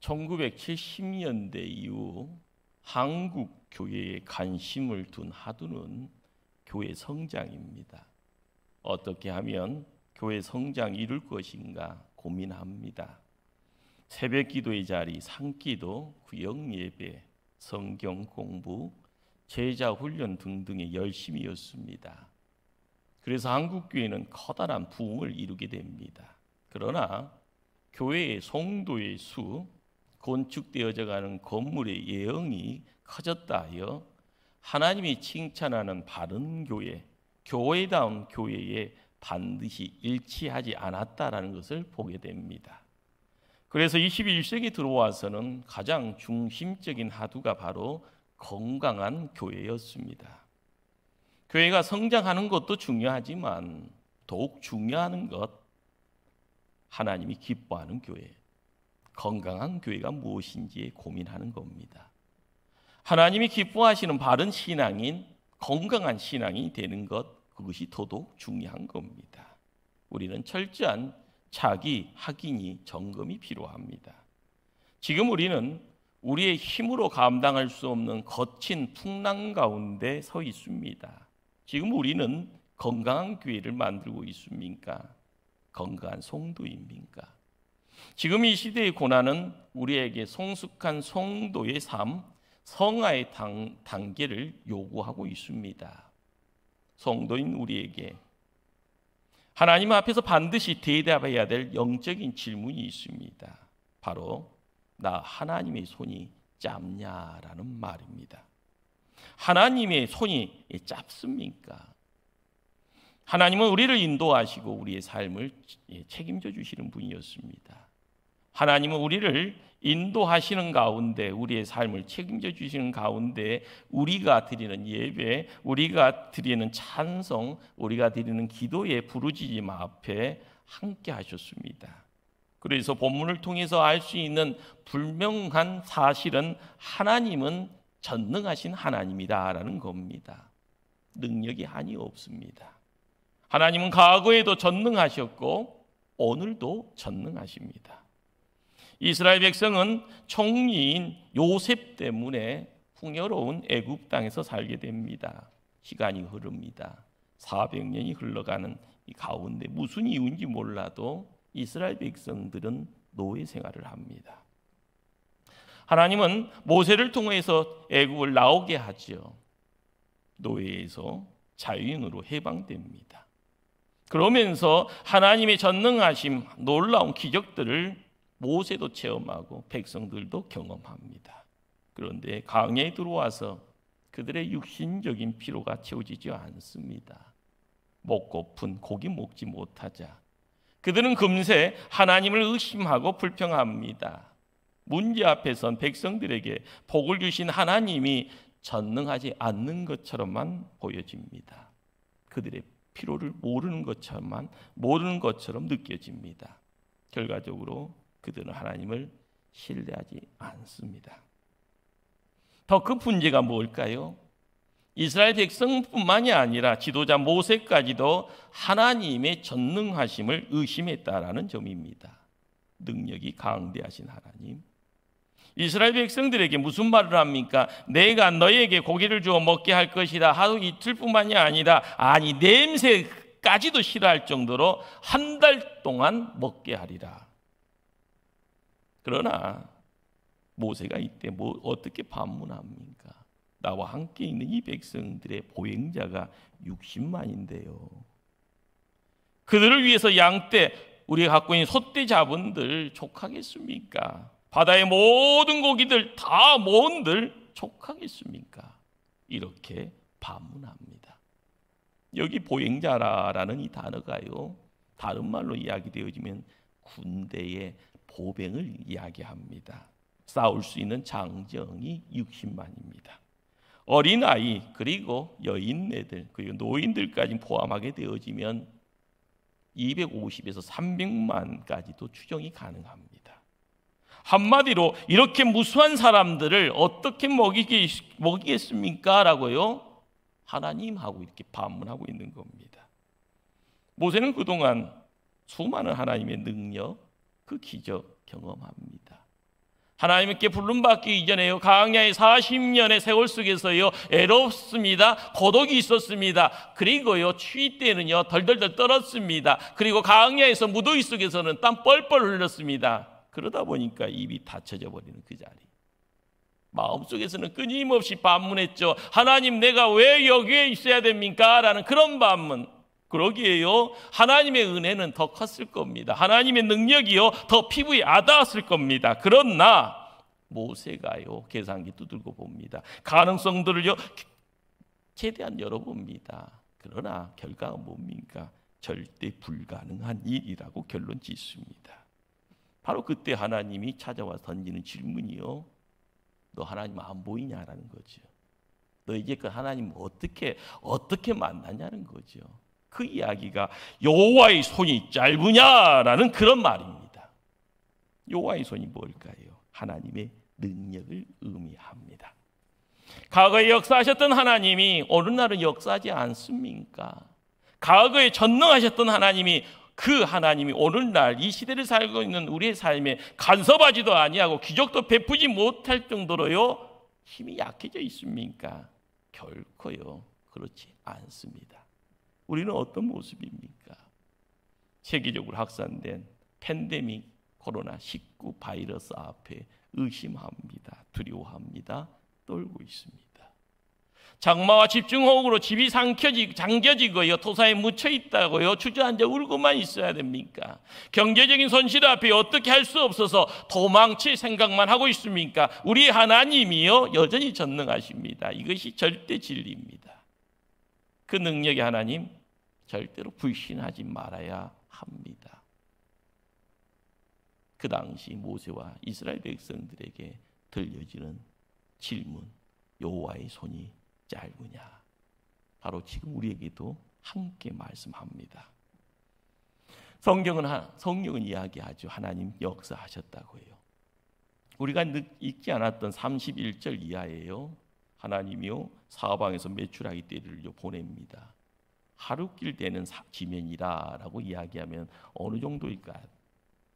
1970년대 이후 한국 교회에 관심을 둔 하두는 교회 성장입니다. 어떻게 하면 교회 성장 이룰 것인가 고민합니다. 새벽 기도의 자리, 산기도, 구역 예배, 성경 공부, 제자 훈련 등등에 열심이었습니다. 그래서 한국 교회는 커다란 부흥을 이루게 됩니다. 그러나 교회의 성도의 수, 건축되어져 가는 건물의 예형이 커졌다 하여 하나님이 칭찬하는 바른 교회, 교회다운 교회에 반드시 일치하지 않았다라는 것을 보게 됩니다. 그래서 21세기 들어와서는 가장 중심적인 하두가 바로 건강한 교회였습니다. 교회가 성장하는 것도 중요하지만 더욱 중요한 것, 하나님이 기뻐하는 교회, 건강한 교회가 무엇인지 고민하는 겁니다. 하나님이 기뻐하시는 바른 신앙인, 건강한 신앙이 되는 것, 그것이 더더욱 중요한 겁니다. 우리는 철저한 자기 확인이 점검이 필요합니다. 지금 우리는 우리의 힘으로 감당할 수 없는 거친 풍랑 가운데 서 있습니다. 지금 우리는 건강한 교회를 만들고 있습니까? 건강한 성도입니까? 지금 이 시대의 고난은 우리에게 성숙한 성도의 삶, 성화의 단계를 요구하고 있습니다. 성도인 우리에게 하나님 앞에서 반드시 대답해야 될 영적인 질문이 있습니다. 바로 나 하나님의 손이 짧냐라는 말입니다. 하나님의 손이 짧습니까? 하나님은 우리를 인도하시고 우리의 삶을 책임져 주시는 분이었습니다. 하나님은 우리를 인도하시는 가운데, 우리의 삶을 책임져 주시는 가운데 우리가 드리는 예배, 우리가 드리는 찬송, 우리가 드리는 기도의 부르짖음 앞에 함께 하셨습니다. 그래서 본문을 통해서 알 수 있는 분명한 사실은 하나님은 전능하신 하나님이다라는 겁니다. 능력이 한이 없습니다. 하나님은 과거에도 전능하셨고 오늘도 전능하십니다. 이스라엘 백성은 총리인 요셉 때문에 풍요로운 애굽 땅에서 살게 됩니다. 시간이 흐릅니다. 400년이 흘러가는 이 가운데 무슨 이유인지 몰라도 이스라엘 백성들은 노예 생활을 합니다. 하나님은 모세를 통해서 애굽을 나오게 하죠. 노예에서 자유인으로 해방됩니다. 그러면서 하나님의 전능하심, 놀라운 기적들을 모세도 체험하고 백성들도 경험합니다. 그런데 광야에 들어와서 그들의 육신적인 피로가 채워지지 않습니다. 목고픈 고기 먹지 못하자 그들은 금세 하나님을 의심하고 불평합니다. 문제 앞에 선 백성들에게 복을 주신 하나님이 전능하지 않는 것처럼만 보여집니다. 그들의 피로를 모르는 것처럼 느껴집니다. 결과적으로 그들은 하나님을 신뢰하지 않습니다. 더 큰 문제가 뭘까요? 이스라엘 백성뿐만이 아니라 지도자 모세까지도 하나님의 전능하심을 의심했다라는 점입니다. 능력이 강대하신 하나님. 이스라엘 백성들에게 무슨 말을 합니까? 내가 너에게 고기를 주어 먹게 할 것이다. 하루 이틀뿐만이 아니라 냄새까지도 싫어할 정도로 한 달 동안 먹게 하리라. 그러나 모세가 이때 어떻게 반문합니까? 나와 함께 있는 이 백성들의 보행자가 60만인데요. 그들을 위해서 양떼, 우리가 갖고 있는 소떼 자분들 족하겠습니까? 바다의 모든 고기들 다 모은들 족하겠습니까? 이렇게 반문합니다. 여기 보행자라는 이 단어가요, 다른 말로 이야기되어지면 군대의 보병을 이야기합니다. 싸울 수 있는 장정이 60만입니다. 어린아이 그리고 여인네들 그리고 노인들까지 포함하게 되어지면 250에서 300만까지도 추정이 가능합니다. 한마디로 이렇게 무수한 사람들을 어떻게 먹이겠습니까? 라고요, 하나님하고 이렇게 반문하고 있는 겁니다. 모세는 그동안 수많은 하나님의 능력, 그 기적 경험합니다. 하나님께 부름받기 이전에요, 광야의 40년의 세월 속에서요 애롭습니다. 고독이 있었습니다. 그리고요 추위 때는요 덜덜덜 떨었습니다. 그리고 광야에서 무더위 속에서는 땀 뻘뻘 흘렸습니다. 그러다 보니까 입이 닫혀져 버리는 그 자리. 마음속에서는 끊임없이 반문했죠. 하나님, 내가 왜 여기에 있어야 됩니까? 라는 그런 반문. 그러기에요 하나님의 은혜는 더 컸을 겁니다. 하나님의 능력이요 더 피부에 와닿았을 겁니다. 그러나 모세가요 계산기 두들고 봅니다. 가능성들을요 최대한 열어봅니다. 그러나 결과가 뭡니까? 절대 불가능한 일이라고 결론 짓습니다. 바로 그때 하나님이 찾아와 던지는 질문이요, 너 하나님 안 보이냐라는 거죠. 너 이제껏 하나님 어떻게 만나냐는 거죠. 그 이야기가 여호와의 손이 짧으냐라는 그런 말입니다. 여호와의 손이 뭘까요? 하나님의 능력을 의미합니다. 과거에 역사하셨던 하나님이 어느 날은 역사하지 않습니까? 과거에 전능하셨던 하나님이, 그 하나님이 오늘날 이 시대를 살고 있는 우리의 삶에 간섭하지도 아니하고 기적도 베푸지 못할 정도로요 힘이 약해져 있습니까? 결코요 그렇지 않습니다. 우리는 어떤 모습입니까? 세계적으로 확산된 팬데믹 코로나19 바이러스 앞에 의심합니다. 두려워합니다. 떨고 있습니다. 장마와 집중호우로 집이 잠겨지고요, 토사에 묻혀 있다고요 주저앉아 울고만 있어야 됩니까? 경제적인 손실 앞에 어떻게 할 수 없어서 도망칠 생각만 하고 있습니까? 우리 하나님이요 여전히 전능하십니다. 이것이 절대 진리입니다. 그 능력의 하나님 절대로 불신하지 말아야 합니다. 그 당시 모세와 이스라엘 백성들에게 들려지는 질문, 여호와의 손이 짧으냐? 바로 지금 우리에게도 함께 말씀합니다. 성경은 이야기하죠. 하나님 역사하셨다고요. 우리가 읽지 않았던 31절 이하에요, 하나님이요 사방에서 메추라기 떼를 보냅니다. 하루길 되는 지면이라고 이야기하면 어느 정도일까?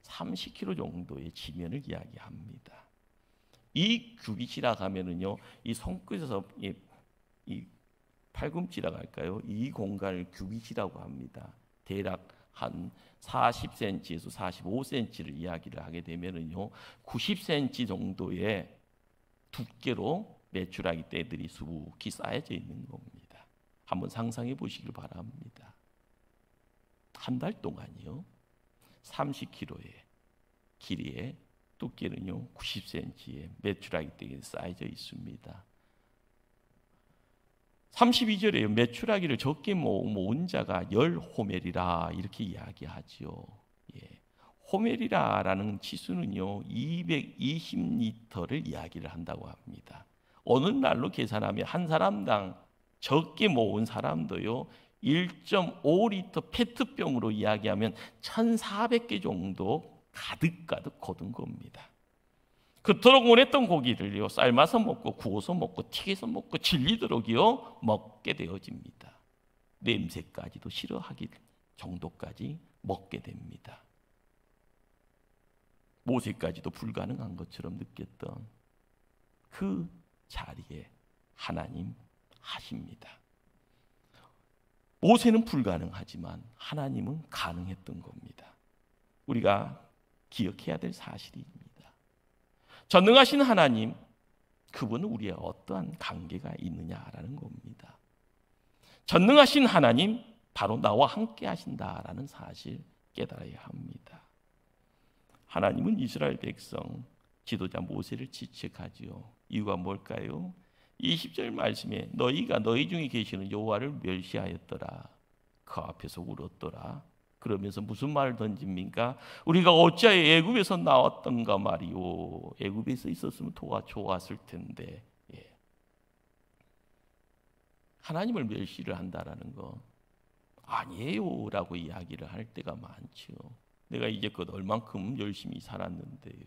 30km 정도의 지면을 이야기합니다. 이 규빗이라고 하면은요, 이 손끝에서 이 팔꿈치라고 할까요? 이 공간을 규빗이라고 합니다. 대략 한 40cm에서 45cm를 이야기를 하게 되면은요, 90cm 정도의 두께로 메추라기 떼들이 수북히 쌓여져 있는 겁니다. 한번 상상해 보시길 바랍니다. 한 달 동안이요 30km의 길이의 두께는요 90cm의 메추라기 떼가 쌓여져 있습니다. 32절에 메추라기를 적게 모은 자가 10호멜이라 이렇게 이야기하죠. 호멜이라는 치수는요 220리터를 이야기를 한다고 합니다. 어느 날로 계산하면 한 사람당 적게 모은 사람도요 1.5리터 페트병으로 이야기하면 1,400개 정도 가득 거둔 겁니다. 그토록 원했던 고기를요 삶아서 먹고 구워서 먹고 튀겨서 먹고 질리도록요 먹게 되어집니다. 냄새까지도 싫어하기 정도까지 먹게 됩니다. 모세까지도 불가능한 것처럼 느꼈던 그 자리에 하나님 하십니다. 모세는 불가능하지만 하나님은 가능했던 겁니다. 우리가 기억해야 될 사실입니다. 전능하신 하나님, 그분은 우리와 어떠한 관계가 있느냐라는 겁니다. 전능하신 하나님, 바로 나와 함께 하신다라는 사실 깨달아야 합니다. 하나님은 이스라엘 백성 지도자 모세를 지적하지요. 이유가 뭘까요? 20절 말씀에 너희가 너희 중에 계시는 여호와를 멸시하였더라. 그 앞에서 울었더라. 그러면서 무슨 말을 던집니까? 우리가 어찌하여 애굽에서 나왔던가 말이오. 애굽에서 있었으면 도가 좋았을 텐데. 하나님을 멸시를 한다라는 거 아니에요 라고 이야기를 할 때가 많죠. 내가 이제껏 얼만큼 열심히 살았는데요.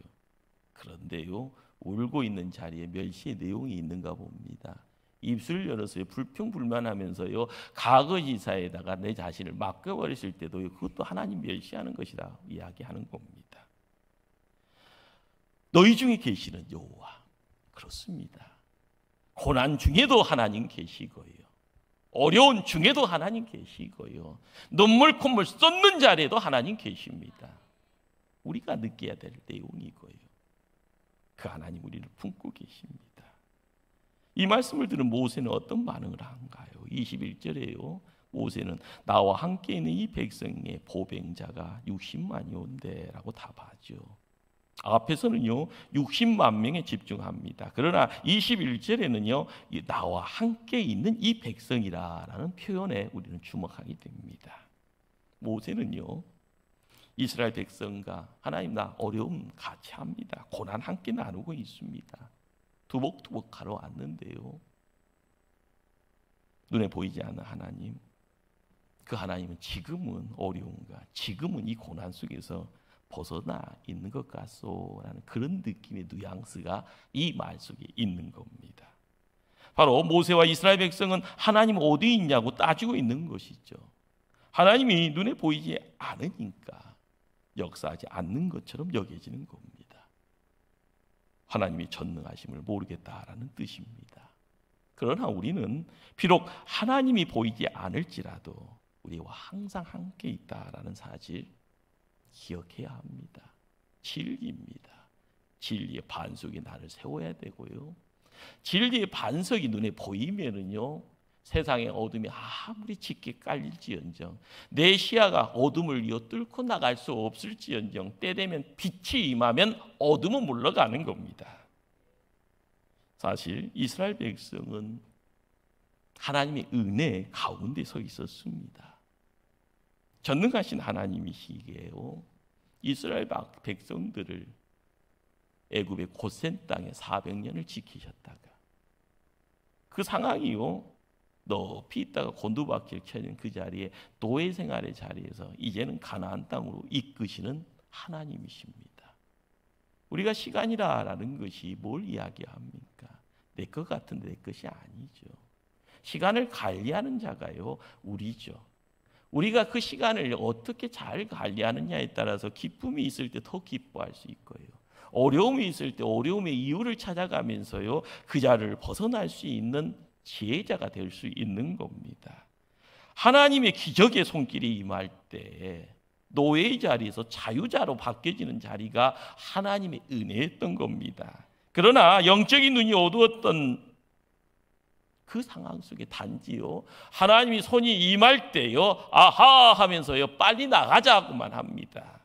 그런데요 울고 있는 자리에 멸시의 내용이 있는가 봅니다. 입술을 열어서요 불평불만하면서요 과거지사에다가 내 자신을 맡겨버렸을 때도 그것도 하나님 멸시하는 것이다 이야기하는 겁니다. 너희 중에 계시는 여호와. 그렇습니다. 고난 중에도 하나님 계시고요, 어려운 중에도 하나님 계시고요, 눈물 콧물 쏟는 자리에도 하나님 계십니다. 우리가 느껴야 될 내용이고요, 그 하나님 우리를 품고 계십니다. 이 말씀을 들은 모세는 어떤 반응을 한가요? 21절에요. 모세는 나와 함께 있는 이 백성의 보병자가 60만이 온대라고 답하죠. 앞에서는요 60만 명에 집중합니다. 그러나 21절에는요 나와 함께 있는 이 백성이라는 표현에 우리는 주목하게 됩니다. 모세는요 이스라엘 백성과 하나님 나 어려움 같이 합니다. 고난 함께 나누고 있습니다. 두벅두벅 걸어왔는데요, 눈에 보이지 않는 하나님, 그 하나님은 지금은 어려움과 지금은 이 고난 속에서 벗어나 있는 것 같소라는 그런 느낌의 뉘앙스가 이 말 속에 있는 겁니다. 바로 모세와 이스라엘 백성은 하나님 어디 있냐고 따지고 있는 것이죠. 하나님이 눈에 보이지 않으니까 역사하지 않는 것처럼 여겨지는 겁니다. 하나님이 전능하심을 모르겠다라는 뜻입니다. 그러나 우리는 비록 하나님이 보이지 않을지라도 우리와 항상 함께 있다라는 사실 기억해야 합니다. 진리입니다. 진리의 반석이 나를 세워야 되고요, 진리의 반석이 눈에 보이면은요 세상의 어둠이 아무리 짙게 깔릴지언정, 내 시야가 어둠을 뚫고 나갈 수 없을지언정, 때 되면 빛이 임하면 어둠은 물러가는 겁니다. 사실 이스라엘 백성은 하나님의 은혜 가운데 서 있었습니다. 전능하신 하나님이시기에요 이스라엘 백성들을 애굽의 고센 땅에 400년을 지키셨다가 그 상황이요 높이 있다가 곤두박질 쳐진 그 자리에 노예 생활의 자리에서 이제는 가나안 땅으로 이끄시는 하나님이십니다. 우리가 시간이라는 것이 뭘 이야기합니까? 내 것 같은데 내 것이 아니죠. 시간을 관리하는 자가요 우리죠. 우리가 그 시간을 어떻게 잘 관리하느냐에 따라서 기쁨이 있을 때 더 기뻐할 수 있고요, 어려움이 있을 때 어려움의 이유를 찾아가면서요 그 자리를 벗어날 수 있는 지혜자가 될 수 있는 겁니다. 하나님의 기적의 손길이 임할 때 노예의 자리에서 자유자로 바뀌어지는 자리가 하나님의 은혜였던 겁니다. 그러나 영적인 눈이 어두웠던 그 상황 속에 단지요 하나님이 손이 임할 때요 아하 하면서요 빨리 나가자고만 합니다.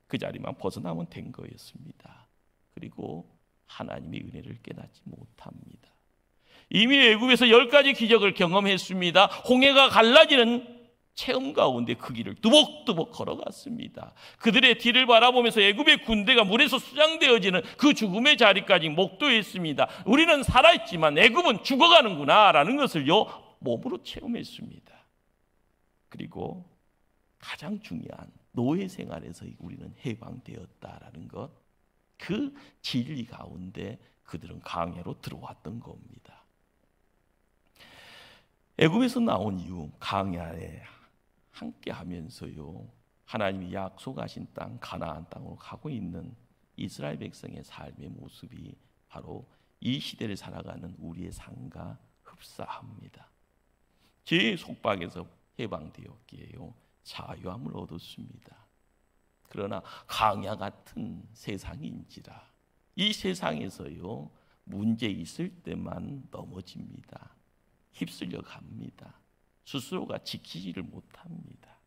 그 자리만 벗어나면 된 거였습니다. 그리고 하나님의 은혜를 깨닫지 못합니다. 이미 애굽에서 10가지 기적을 경험했습니다. 홍해가 갈라지는 체험 가운데 그 길을 두벅두벅 걸어갔습니다. 그들의 뒤를 바라보면서 애굽의 군대가 물에서 수장되어지는 그 죽음의 자리까지 목도했습니다. 우리는 살아있지만 애굽은 죽어가는구나 라는 것을요 몸으로 체험했습니다. 그리고 가장 중요한 노예 생활에서 우리는 해방되었다라는 것, 그 진리 가운데 그들은 광야로 들어왔던 겁니다. 애굽에서 나온 이후 광야에 함께 하면서요 하나님이 약속하신 땅 가나안 땅으로 가고 있는 이스라엘 백성의 삶의 모습이 바로 이 시대를 살아가는 우리의 삶과 흡사합니다. 죄의 속박에서 해방되었기에요 자유함을 얻었습니다. 그러나 광야 같은 세상인지라 이 세상에서요 문제 있을 때만 넘어집니다. 휩쓸려 갑니다. 스스로가 지키지를 못합니다.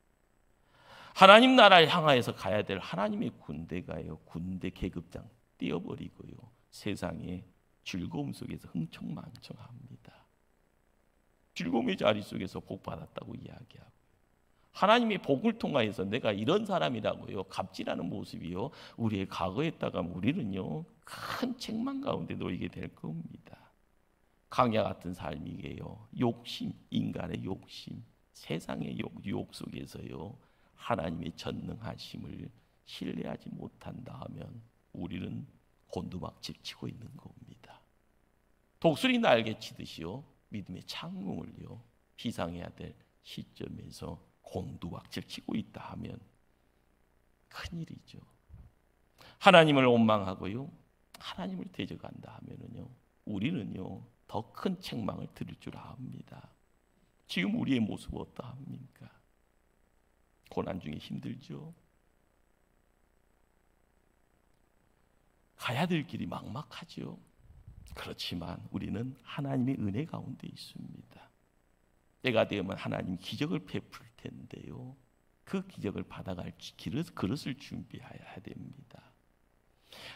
하나님 나라를 향하여서 가야 될 하나님의 군대가요 군대 계급장 띄어버리고요 세상의 즐거움 속에서 흥청망청합니다. 즐거움의 자리 속에서 복 받았다고 이야기하고 하나님의 복을 통하여서 내가 이런 사람이라고요 갑질하는 모습이요 우리의 과거에 있다가 우리는요 큰 책망 가운데 놓이게 될 겁니다. 광야 같은 삶이게요 욕심, 인간의 욕심, 세상의 욕 속에서요 하나님의 전능하심을 신뢰하지 못한다 하면 우리는 곤두박질 치고 있는 겁니다. 독수리 날개 치듯이요 믿음의 창궁을요 비상해야 될 시점에서 곤두박질 치고 있다 하면 큰일이죠. 하나님을 원망하고요 하나님을 대적한다 하면은요, 우리는요 더 큰 책망을 들을 줄 압니다. 지금 우리의 모습 어떠합니까? 고난 중에 힘들죠. 가야 될 길이 막막하죠. 그렇지만 우리는 하나님의 은혜 가운데 있습니다. 때가 되면 하나님 기적을 베풀 텐데요, 그 기적을 받아갈 그릇을 준비해야 됩니다.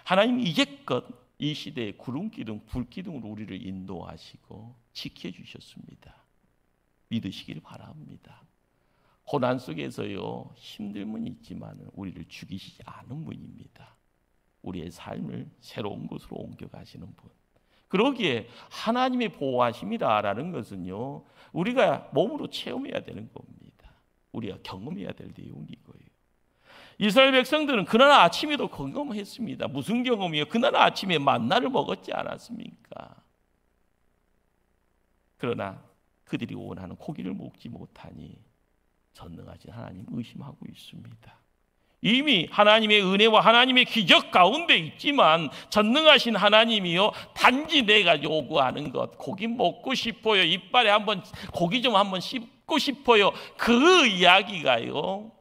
하나님 이제껏 이 시대에 구름기둥, 불기둥으로 우리를 인도하시고 지켜주셨습니다. 믿으시길 바랍니다. 고난 속에서요 힘듦은 있지만 우리를 죽이시지 않은 분입니다. 우리의 삶을 새로운 곳으로 옮겨가시는 분. 그러기에 하나님의 보호하심이라는 것은요 우리가 몸으로 체험해야 되는 겁니다. 우리가 경험해야 될 내용이고요. 이스라엘 백성들은 그날 아침에도 경험했습니다. 무슨 경험이요? 그날 아침에 만나를 먹었지 않았습니까? 그러나 그들이 원하는 고기를 먹지 못하니 전능하신 하나님 의심하고 있습니다. 이미 하나님의 은혜와 하나님의 기적 가운데 있지만 전능하신 하나님이요 단지 내가 요구하는 것, 고기 먹고 싶어요, 이빨에 한번 고기 좀 한번 씹고 싶어요, 그 이야기가요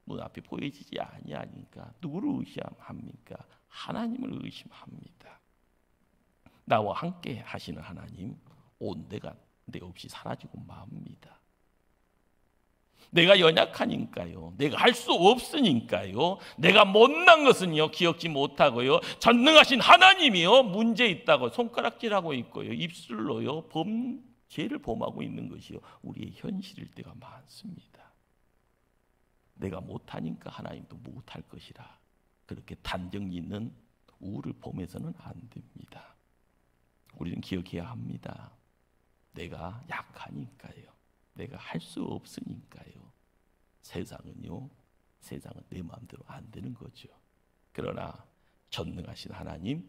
눈앞에 보여지지 아니하니까 누구를 의심합니까? 하나님을 의심합니다. 나와 함께 하시는 하나님, 온데가 내 없이 사라지고 맙니다. 내가 연약하니까요, 내가 할 수 없으니까요, 내가 못난 것은요 기억지 못하고요, 전능하신 하나님이요 문제 있다고 손가락질하고 있고요, 입술로요 죄를 범하고 있는 것이요 우리의 현실일 때가 많습니다. 내가 못하니까 하나님도 못할 것이라 그렇게 단정 있는 우를 범해서는 안 됩니다. 우리는 기억해야 합니다. 내가 약하니까요, 내가 할 수 없으니까요, 세상은 내 마음대로 안 되는 거죠. 그러나 전능하신 하나님,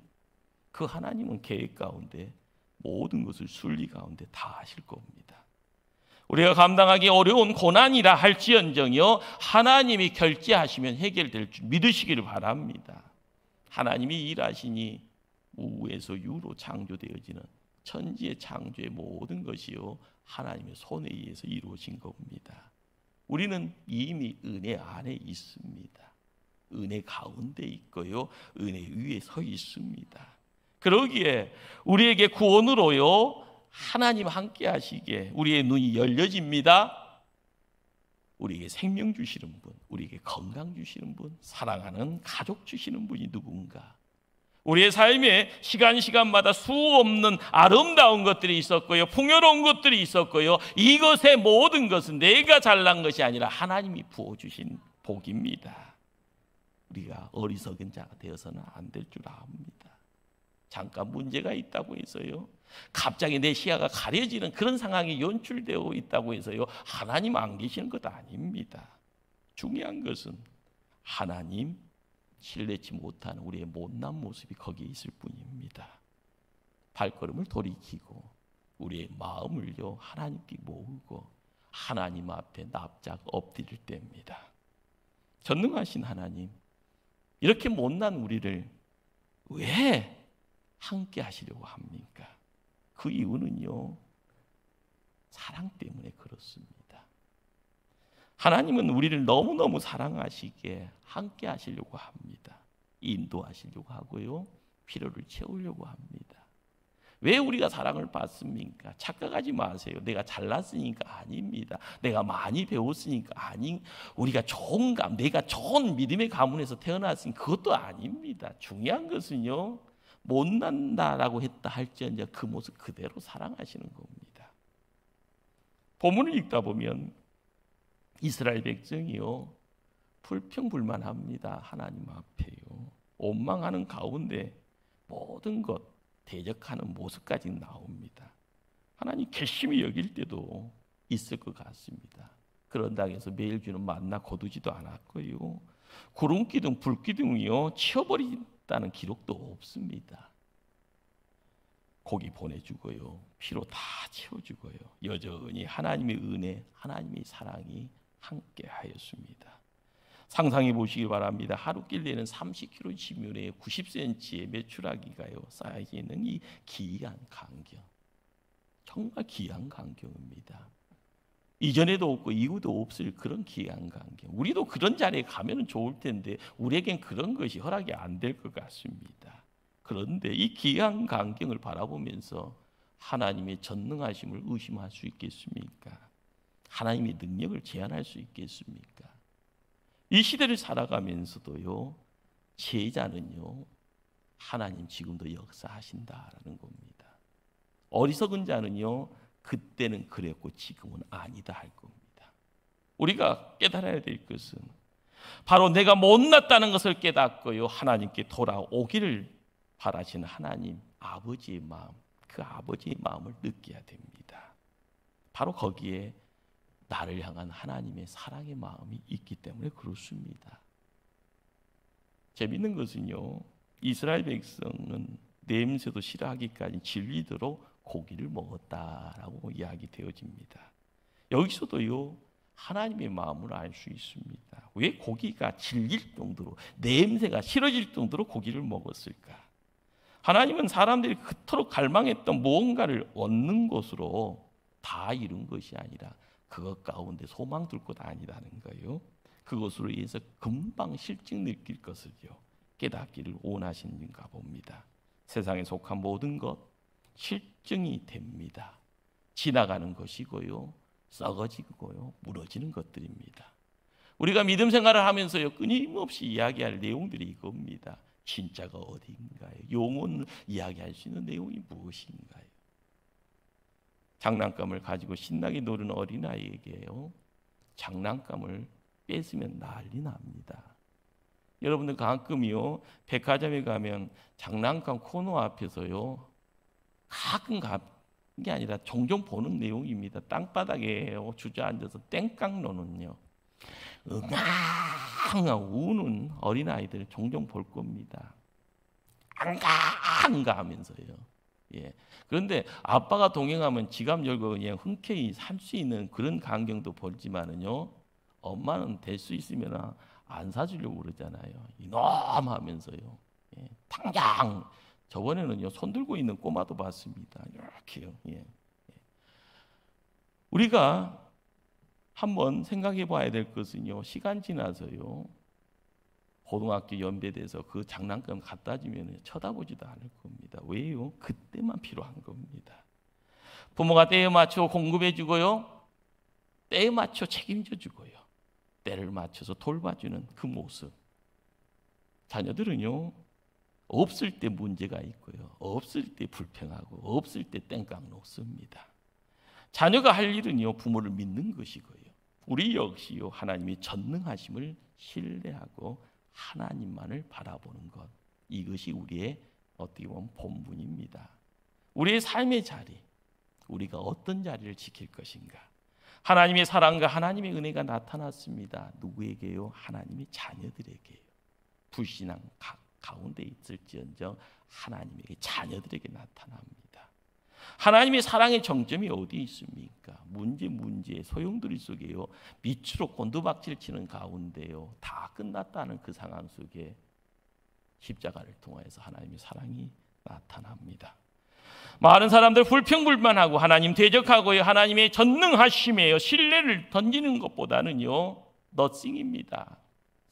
그 하나님은 계획 가운데 모든 것을 순리 가운데 다 하실 겁니다. 우리가 감당하기 어려운 고난이라 할지언정요 하나님이 결제하시면 해결될 줄 믿으시기를 바랍니다. 하나님이 일하시니 우에서 유로 창조되어지는 천지의 창조의 모든 것이요 하나님의 손에 의해서 이루어진 겁니다. 우리는 이미 은혜 안에 있습니다. 은혜 가운데 있고요 은혜 위에 서 있습니다. 그러기에 우리에게 구원으로요 하나님 함께 하시기에 우리의 눈이 열려집니다. 우리에게 생명 주시는 분, 우리에게 건강 주시는 분, 사랑하는 가족 주시는 분이 누군가. 우리의 삶에 시간마다 수 없는 아름다운 것들이 있었고요, 풍요로운 것들이 있었고요, 이것의 모든 것은 내가 잘난 것이 아니라 하나님이 부어주신 복입니다. 우리가 어리석은 자가 되어서는 안 될 줄 압니다. 잠깐 문제가 있다고 해서요, 갑자기 내 시야가 가려지는 그런 상황이 연출되어 있다고 해서요 하나님 안 계시는 것 아닙니다. 중요한 것은 하나님 신뢰치 못하는 우리의 못난 모습이 거기에 있을 뿐입니다. 발걸음을 돌이키고 우리의 마음을요 하나님께 모으고 하나님 앞에 납작 엎드릴 때입니다. 전능하신 하나님, 이렇게 못난 우리를 왜 함께 하시려고 합니까? 그 이유는요 사랑 때문에 그렇습니다. 하나님은 우리를 너무너무 사랑하시기에 함께 하시려고 합니다. 인도하시려고 하고요 필요를 채우려고 합니다. 왜 우리가 사랑을 받습니까? 착각하지 마세요. 내가 잘났으니까 아닙니다. 내가 많이 배웠으니까 우리가 내가 좋은 믿음의 가문에서 태어났으니까 그것도 아닙니다. 중요한 것은요 못난다라고 했다 할지언정 그 모습 그대로 사랑하시는 겁니다. 본문을 읽다 보면 이스라엘 백성이요 불평불만합니다. 하나님 앞에요 원망하는 가운데 모든 것 대적하는 모습까지 나옵니다. 하나님 괘씸히 여길 때도 있을 것 같습니다. 그런다고 해서 매일 주는 만나 거두지도 않았고요 구름기둥 불기둥이요 치워버린다는 기록도 없습니다. 고기 보내주고요 피로 다 채워주고요 여전히 하나님의 은혜, 하나님의 사랑이 함께 하였습니다. 상상해 보시기 바랍니다. 하루길래는 30km 지면에 90cm의 메추라기가요 쌓여 있는 이 기이한 광경, 정말 기이한 광경입니다. 이전에도 없고 이후도 없을 그런 기이한 광경. 우리도 그런 자리에 가면 좋을 텐데 우리에겐 그런 것이 허락이 안 될 것 같습니다. 그런데 이 기이한 광경을 바라보면서 하나님의 전능하심을 의심할 수 있겠습니까? 하나님의 능력을 제한할 수 있겠습니까? 이 시대를 살아가면서도요, 제자는요, 하나님 지금도 역사하신다라는 겁니다. 어리석은 자는요, 그때는 그랬고 지금은 아니다 할 겁니다. 우리가 깨달아야 될 것은 바로 내가 못났다는 것을 깨닫고요, 하나님께 돌아오기를 바라시는 하나님 아버지의 마음, 그 아버지의 마음을 느껴야 됩니다. 바로 거기에 나를 향한 하나님의 사랑의 마음이 있기 때문에 그렇습니다. 재밌는 것은요, 이스라엘 백성은 냄새도 싫어하기까지 질리도록 고기를 먹었다라고 이야기되어집니다. 여기서도요, 하나님의 마음을 알 수 있습니다. 왜 고기가 질릴 정도로, 냄새가 싫어질 정도로 고기를 먹었을까? 하나님은 사람들이 그토록 갈망했던 무언가를 얻는 것으로 다 이룬 것이 아니라 그것 가운데 소망 둘 것 아니라는 거예요. 그것으로 인해서 금방 실증 느낄 것을요, 깨닫기를 원하시는가 봅니다. 세상에 속한 모든 것 실증이 됩니다. 지나가는 것이고요, 썩어지고요, 무너지는 것들입니다. 우리가 믿음 생활을 하면서요, 끊임없이 이야기할 내용들이 이겁니다. 진짜가 어디인가요? 영혼을 이야기할 수 있는 내용이 무엇인가요? 장난감을 가지고 신나게 노는 어린아이에게요, 장난감을 뺏으면 난리 납니다. 여러분들 가끔요, 백화점에 가면 장난감 코너 앞에서요, 가끔 게 아니라 종종 보는 내용입니다. 땅바닥에 주저앉아서 땡깡 노는요, 응아 우는 어린아이들을 종종 볼 겁니다. 안가 하면서요. 예. 그런데 아빠가 동행하면 지갑 열고 그냥 흔쾌히 살 수 있는 그런 광경도 보지만은요, 엄마는 될 수 있으면 안 사주려고 그러잖아요. 이놈 하면서요. 예. 당장 저번에는요, 손 들고 있는 꼬마도 봤습니다. 이렇게요. 예. 우리가 한번 생각해 봐야 될 것은요, 시간 지나서요, 고등학교 연배돼서 그 장난감 갖다 주면 쳐다보지도 않을 겁니다. 왜요? 그때만 필요한 겁니다. 부모가 때에 맞춰 공급해 주고요, 때에 맞춰 책임져 주고요, 때를 맞춰서 돌봐주는 그 모습. 자녀들은요, 없을 때 문제가 있고요, 없을 때 불평하고, 없을 때 땡깡 놓습니다. 자녀가 할 일은요, 부모를 믿는 것이고요, 우리 역시요, 하나님의 전능하심을 신뢰하고 하나님만을 바라보는 것, 이것이 우리의 어떻게 보면 본분입니다. 우리의 삶의 자리, 우리가 어떤 자리를 지킬 것인가. 하나님의 사랑과 하나님의 은혜가 나타났습니다. 누구에게요? 하나님의 자녀들에게요. 불신앙 가운데 있을지언정 하나님에게, 자녀들에게 나타납니다. 하나님의 사랑의 정점이 어디 있습니까? 문제 소용돌이 속에요, 밑으로 곤두박질 치는 가운데요, 다 끝났다는 그 상황 속에 십자가를 통하여서 하나님의 사랑이 나타납니다. 많은 사람들 불평불만하고 하나님 대적하고요, 하나님의 전능하심에요 신뢰를 던지는 것보다는요, 너싱입니다.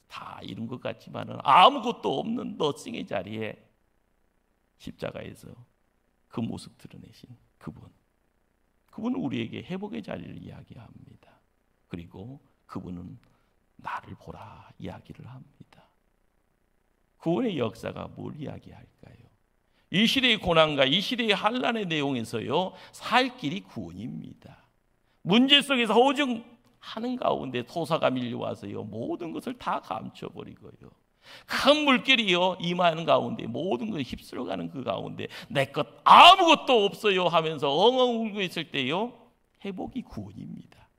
다 이룬 것 같지만은 아무것도 없는 너싱의 자리에 십자가에서 그 모습 드러내신 그분은 우리에게 회복의 자리를 이야기합니다. 그리고 그분은 나를 보라 이야기를 합니다. 구원의 역사가 뭘 이야기할까요? 이 시대의 고난과 이 시대의 환난의 내용에서요, 살 길이 구원입니다. 문제 속에서 허우증하는 가운데 토사가 밀려와서요, 모든 것을 다 감춰버리고요, 큰 물결이요 임하는 가운데 모든 것을 휩쓸어가는 그 가운데 내 것 아무것도 없어요 하면서 엉엉 울고 있을 때요, 회복이 구원입니다.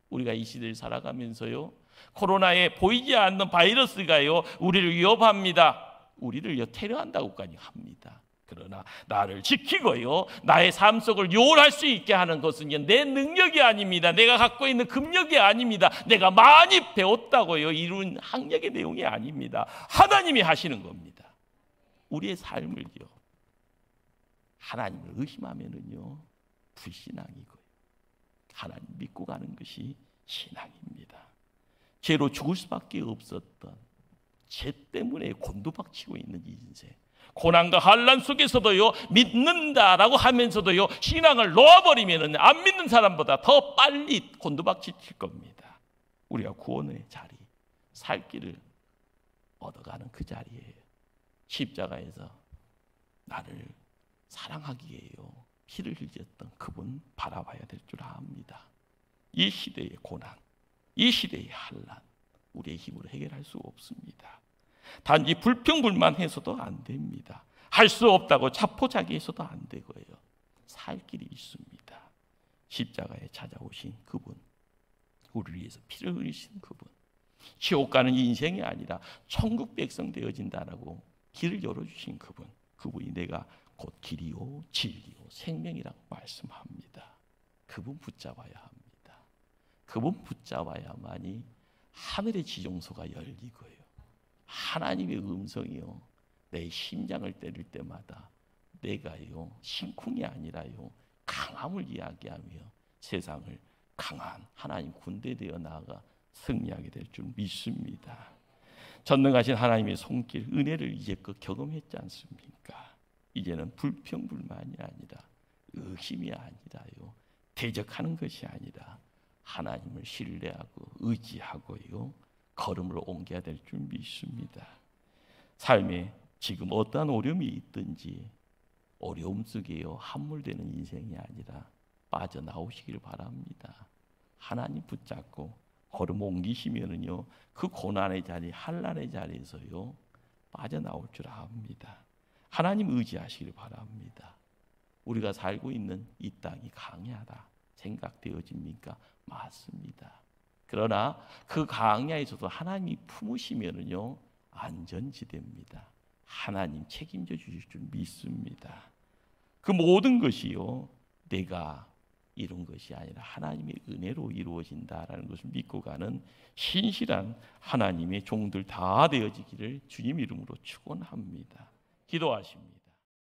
우리가 이 시대를 살아가면서요, 코로나에 보이지 않는 바이러스가요 우리를 위협합니다. 우리를 테러한다고까지 합니다. 그러나 나를 지키고요, 나의 삶 속을 요원할 수 있게 하는 것은 내 능력이 아닙니다. 내가 갖고 있는 금력이 아닙니다. 내가 많이 배웠다고요 이룬 학력의 내용이 아닙니다. 하나님이 하시는 겁니다. 우리의 삶을요, 하나님을 의심하면은요 불신앙이고요, 하나님 믿고 가는 것이 신앙입니다. 죄로 죽을 수밖에 없었던, 죄 때문에 곤두박치고 있는 이 인생, 고난과 환난 속에서도요 믿는다라고 하면서도요 신앙을 놓아버리면은 안 믿는 사람보다 더 빨리 곤두박질 겁니다. 우리가 구원의 자리, 살 길을 얻어가는 그 자리에 십자가에서 나를 사랑하기에요 피를 흘렸던 그분 바라봐야 될 줄 압니다. 이 시대의 고난, 이 시대의 환난, 우리의 힘으로 해결할 수 없습니다. 단지 불평불만해서도 안 됩니다. 할 수 없다고 자포자기해서도 안 되고요, 살 길이 있습니다. 십자가에 찾아오신 그분, 우리를 위해서 피를 흘리신 그분, 지옥 가는 인생이 아니라 천국 백성 되어진다라고 길을 열어주신 그분, 그분이 내가 곧 길이요 진리요 생명이라고 말씀합니다. 그분 붙잡아야 합니다. 그분 붙잡아야만이 하늘의 지정소가 열리고요, 하나님의 음성이요 내 심장을 때릴 때마다 내가요 심쿵이 아니라요 강함을 이야기하며 세상을 강한 하나님 군대 되어 나아가 승리하게 될 줄 믿습니다. 전능하신 하나님의 손길, 은혜를 이제껏 경험했지 않습니까? 이제는 불평불만이 아니라, 의심이 아니라요 대적하는 것이 아니라 하나님을 신뢰하고 의지하고요 걸음을 옮겨야 될 줄 믿습니다. 삶에 지금 어떠한 어려움이 있든지 어려움 속에요 함몰되는 인생이 아니라 빠져나오시길 바랍니다. 하나님 붙잡고 걸음 옮기시면은요 그 고난의 자리, 환난의 자리에서요 빠져나올 줄 압니다. 하나님 의지하시길 바랍니다. 우리가 살고 있는 이 땅이 강야다 생각되어집니까? 맞습니다. 그러나 그 강야에서도 하나님이 품으시면은요 안전지대입니다. 하나님 책임져 주실 줄 믿습니다. 그 모든 것이요 내가 이룬 것이 아니라 하나님의 은혜로 이루어진다라는 것을 믿고 가는 신실한 하나님의 종들 다 되어지기를 주님 이름으로 축원합니다. 기도하십니다.